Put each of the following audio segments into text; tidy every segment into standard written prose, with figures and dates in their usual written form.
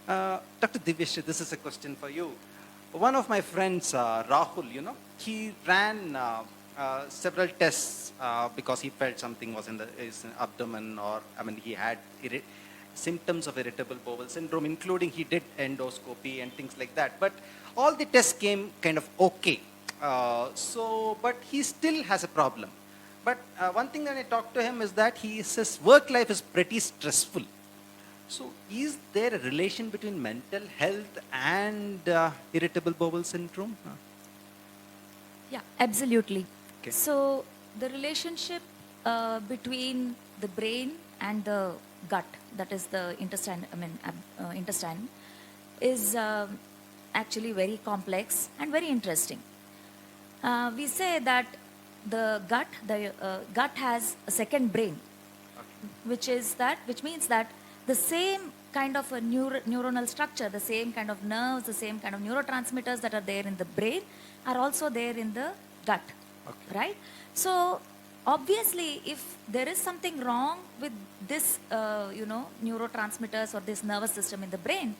Dr. Divyesh, this is a question for you. One of my friends, Rahul, he ran several tests because he felt something was in his abdomen, or he had symptoms of irritable bowel syndrome, including he did endoscopy and things like that. But all the tests came kind of okay. But he still has a problem. But one thing that I talked to him is that his work life is pretty stressful. So, is there a relation between mental health and irritable bowel syndrome? Yeah, absolutely. Okay. So the relationship between the brain and the gut, that is the intestine, is actually very complex and very interesting. We say that the gut has a second brain, which means that the same kind of a neuronal structure, the same kind of nerves, the same kind of neurotransmitters that are there in the brain are also there in the gut, right? So obviously, if there is something wrong with this, neurotransmitters or this nervous system in the brain,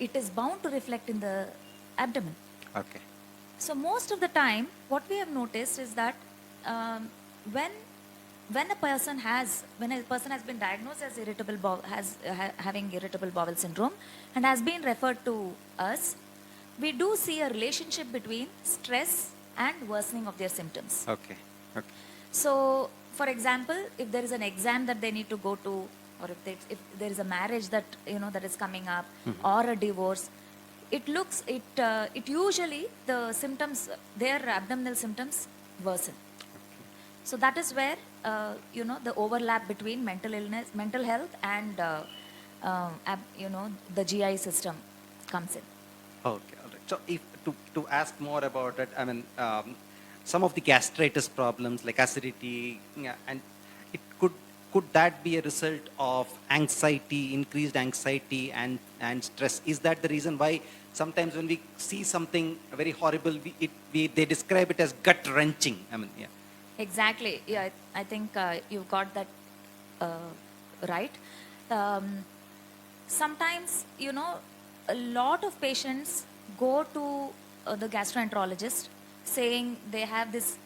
it is bound to reflect in the abdomen. Okay. So most of the time, what we have noticed is that when a person has been diagnosed as having irritable bowel syndrome and has been referred to us, we do see a relationship between stress and worsening of their symptoms. Okay. So, for example, if there is an exam that they need to go to, or if there is a marriage that is coming up, or a divorce, it usually the symptoms, their abdominal symptoms worsen. So that is where the overlap between mental health and the GI system comes in. Okay, all right. So, if to ask more about it, some of the gastritis problems like acidity, and it could that be a result of anxiety, increased anxiety and stress? Is that the reason why sometimes when we see something very horrible, they describe it as gut wrenching? Yeah. Exactly. Yeah, I think you've got that right. Sometimes, a lot of patients go to the gastroenterologist saying they have this,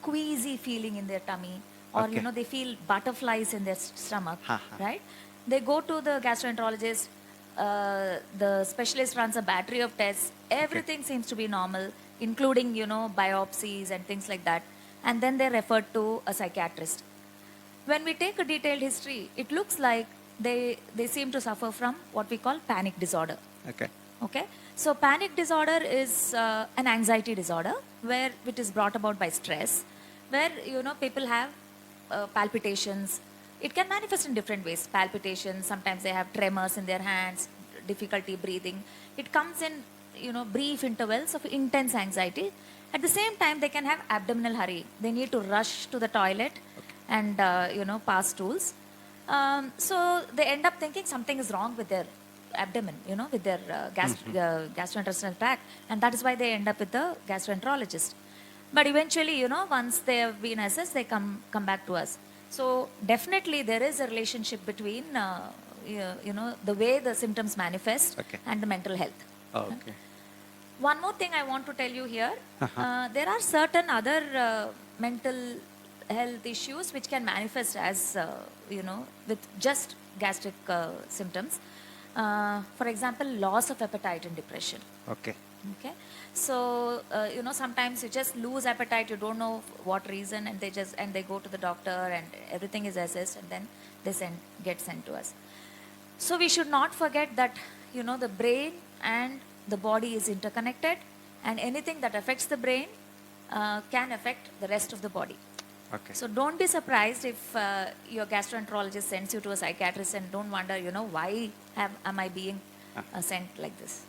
queasy feeling in their tummy, or, Okay. they feel butterflies in their stomach, Ha, ha. right? They go to the gastroenterologist, the specialist runs a battery of tests, everything seems to be normal, including, biopsies and things like that. And then they're referred to a psychiatrist. When we take a detailed history, it looks like they seem to suffer from what we call panic disorder. Okay. So panic disorder is an anxiety disorder where it is brought about by stress, where people have palpitations. It can manifest in different ways. Palpitations. Sometimes they have tremors in their hands, difficulty breathing. It comes in brief intervals of intense anxiety. At the same time, they can have abdominal hurry. They need to rush to the toilet and pass stools. So they end up thinking something is wrong with their abdomen, with their gastrointestinal tract, and that is why they end up with the gastroenterologist. But eventually, once they have been assessed, they come back to us. So definitely there is a relationship between the way the symptoms manifest and the mental health. Okay. One more thing I want to tell you here, there are certain other mental health issues which can manifest as, with just gastric symptoms. For example, loss of appetite in depression. Okay. So, sometimes you just lose appetite, you don't know what reason, and they go to the doctor and everything is assessed, and then they get sent to us. So we should not forget that, the brain and the body is interconnected, and anything that affects the brain can affect the rest of the body. Okay. So don't be surprised if your gastroenterologist sends you to a psychiatrist, and don't wonder, why am I being sent like this.